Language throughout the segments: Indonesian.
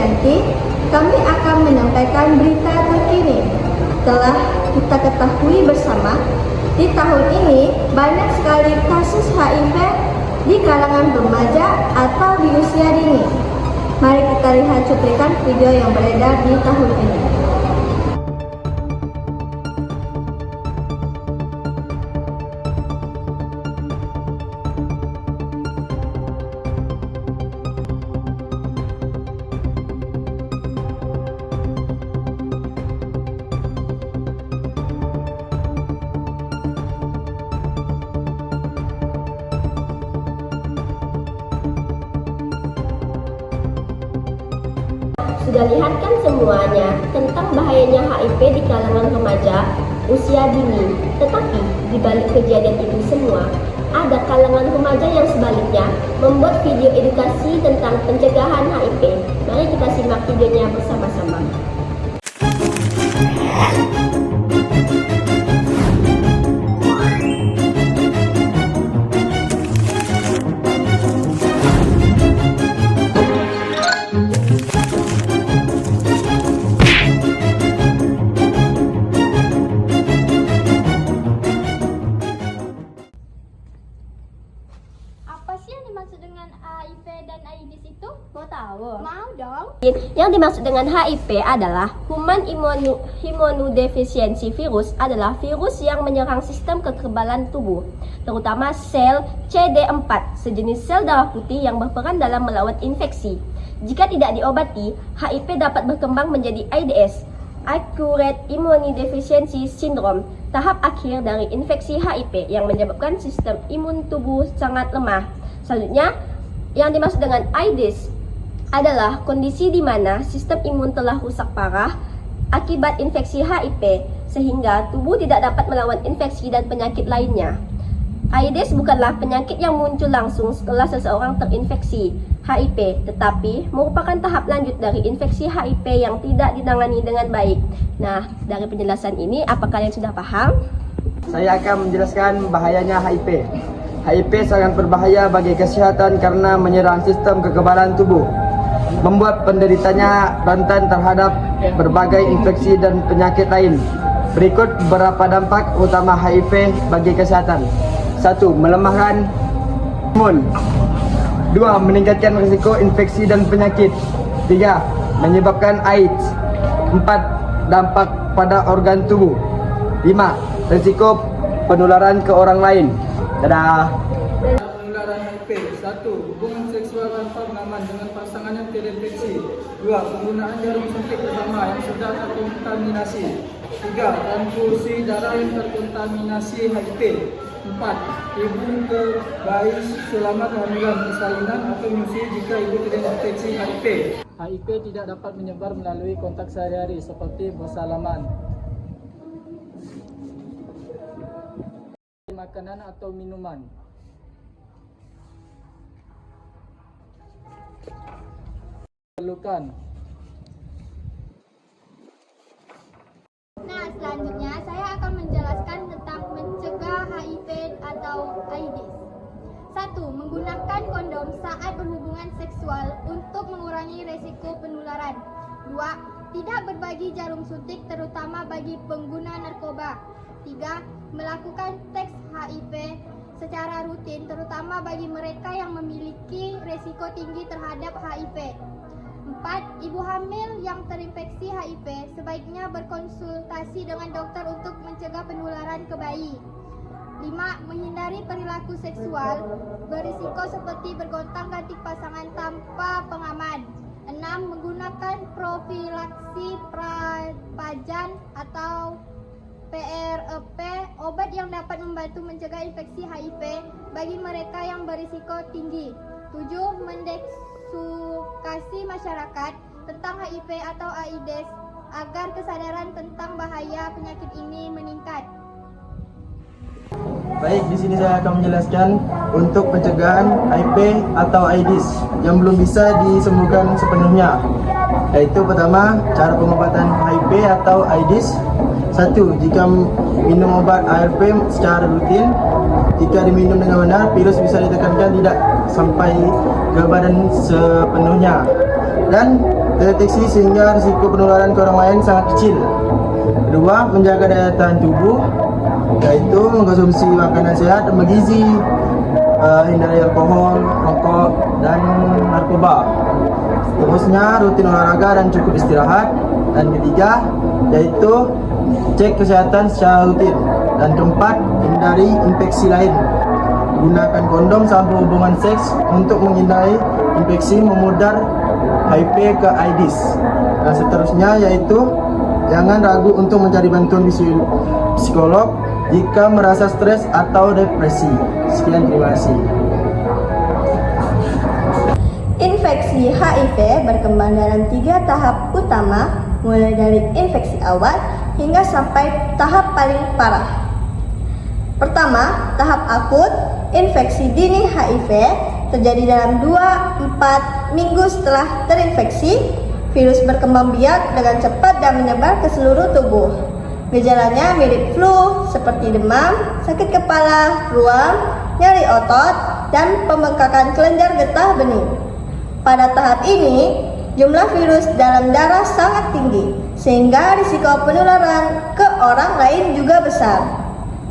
Krisdayanti, kami akan menyampaikan berita terkini. Telah kita ketahui bersama, di tahun ini banyak sekali kasus HIV di kalangan remaja atau di usia dini. Mari kita lihat cuplikan video yang beredar di tahun ini. Sudah lihat kan semuanya tentang bahayanya HIV di kalangan remaja usia dini. Tetapi di balik kejadian itu semua, ada kalangan remaja yang sebaliknya membuat video edukasi tentang pencegahan HIV. Mari kita simak videonya bersama-sama. Apa sih yang dimaksud dengan HIV dan AIDS itu? Mau tahu? Mau dong. Yang dimaksud dengan HIV adalah Human Immunodeficiency Virus adalah virus yang menyerang sistem kekebalan tubuh, terutama sel CD4, sejenis sel darah putih yang berperan dalam melawan infeksi. Jika tidak diobati, HIV dapat berkembang menjadi AIDS, Acute Immunodeficiency Syndrome, tahap akhir dari infeksi HIV yang menyebabkan sistem imun tubuh sangat lemah. Selanjutnya, yang dimaksud dengan AIDS adalah kondisi di mana sistem imun telah rusak parah akibat infeksi HIV sehingga tubuh tidak dapat melawan infeksi dan penyakit lainnya. AIDS bukanlah penyakit yang muncul langsung setelah seseorang terinfeksi HIV, tetapi merupakan tahap lanjut dari infeksi HIV yang tidak ditangani dengan baik. Nah, dari penjelasan ini, apakah kalian sudah paham? Saya akan menjelaskan bahayanya HIV. HIV sangat berbahaya bagi kesehatan karena menyerang sistem kekebalan tubuh, membuat penderitanya rentan terhadap berbagai infeksi dan penyakit lain. Berikut beberapa dampak utama HIV bagi kesehatan. 1. Melemahkan imun. 2. Meningkatkan risiko infeksi dan penyakit. 3. Menyebabkan AIDS. 4. Dampak pada organ tubuh. 5. Risiko penularan ke orang lain. Dadah. Penularan HIV. 1. Hubungan seksual tanpa pengaman dengan pasangan yang terinfeksi. 2. Penggunaan jarum suntik bersama yang sudah terkontaminasi. 3. Transfusi darah yang terkontaminasi HIV. 4. Ibu ke bayi selama kehamilan, persalinan atau menyusui jika ibu terinfeksi HIV. HIV tidak dapat menyebar melalui kontak sehari-hari seperti bersalaman, makanan atau minuman. Perlukan. Nah, selanjutnya saya akan menjelaskan tentang mencegah HIV atau AIDS. 1. Menggunakan kondom saat berhubungan seksual untuk mengurangi resiko penularan. 2. Tidak berbagi jarum suntik terutama bagi pengguna narkoba. 3. Melakukan tes HIV secara rutin terutama bagi mereka yang memiliki resiko tinggi terhadap HIV. 4. Ibu hamil yang terinfeksi HIV sebaiknya berkonsultasi dengan dokter untuk mencegah penularan ke bayi. 5. Menghindari perilaku seksual berisiko seperti bergontang-ganting pasangan tanpa pengaman. 6. Menggunakan profilaksi prapajan atau PrEP, obat yang dapat membantu mencegah infeksi HIV bagi mereka yang berisiko tinggi. 7. Mendedukasi masyarakat tentang HIV atau AIDS agar kesadaran tentang bahaya penyakit ini meningkat. Baik, di sini saya akan menjelaskan untuk pencegahan HIV atau AIDS yang belum bisa disembuhkan sepenuhnya. Yaitu pertama, cara pengobatan HIV atau AIDS. 1. Jika minum obat ARV secara rutin, jika diminum dengan benar, virus bisa ditekankan tidak sampai ke badan sepenuhnya. dan terdeteksi sehingga risiko penularan ke orang lain sangat kecil. Kedua, menjaga daya tahan tubuh, yaitu mengkonsumsi makanan sehat dan bergizi, hindari alkohol, rokok, dan narkoba. Seterusnya, rutin olahraga dan cukup istirahat. Dan ketiga, yaitu cek kesehatan secara rutin. Dan keempat, hindari infeksi lain. Gunakan kondom saat berhubungan seks untuk menghindari infeksi memudar HIV ke AIDS. Dan seterusnya yaitu jangan ragu untuk mencari bantuan psikolog jika merasa stres atau depresi. Sekian, terima kasih. Infeksi HIV berkembang dalam 3 tahap utama, mulai dari infeksi awal hingga sampai tahap paling parah. Pertama, tahap akut. Infeksi dini HIV terjadi dalam 2-4 minggu setelah terinfeksi. Virus berkembang biak dengan cepat dan menyebar ke seluruh tubuh. Gejalanya mirip flu seperti demam, sakit kepala, ruam, nyeri otot, dan pembengkakan kelenjar getah bening. Pada tahap ini, jumlah virus dalam darah sangat tinggi, sehingga risiko penularan ke orang lain juga besar.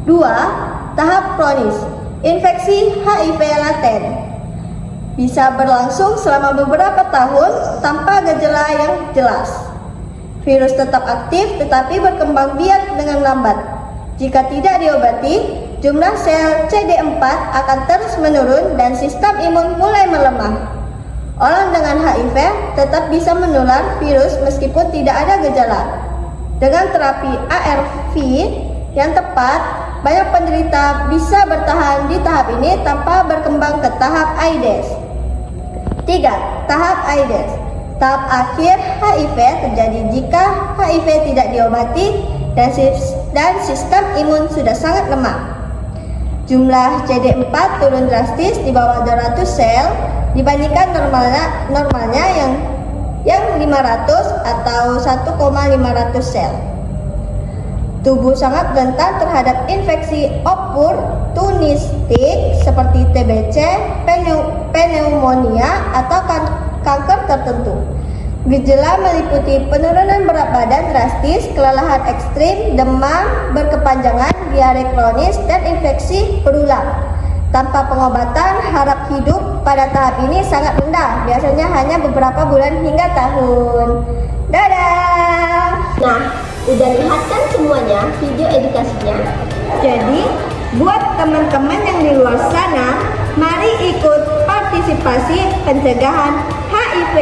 2. Tahap kronis. Infeksi HIV laten bisa berlangsung selama beberapa tahun tanpa gejala yang jelas. Virus tetap aktif tetapi berkembang biak dengan lambat. Jika tidak diobati, jumlah sel CD4 akan terus menurun dan sistem imun mulai melemah. Orang dengan HIV tetap bisa menular virus meskipun tidak ada gejala. Dengan terapi ARV yang tepat, banyak penderita bisa bertahan di tahap ini tanpa berkembang ke tahap AIDS. 3. Tahap AIDS. Tahap akhir HIV terjadi jika HIV tidak diobati dan sistem imun sudah sangat lemah. Jumlah CD4 turun drastis di bawah 200 sel dibandingkan normalnya yang 500 atau 1,500 sel. Tubuh sangat rentan terhadap infeksi oportunistik seperti TBC, pneumonia, atau kanker tertentu. Gejala meliputi penurunan berat badan drastis, kelelahan ekstrim, demam berkepanjangan, diare kronis, dan infeksi berulang. Tanpa pengobatan, harap hidup pada tahap ini sangat rendah, biasanya hanya beberapa bulan hingga tahun. Dadah! Nah, udah lihat kan semuanya video edukasinya? Jadi, buat teman-teman yang di luar sana, mari ikut partisipasi pencegahan HIV.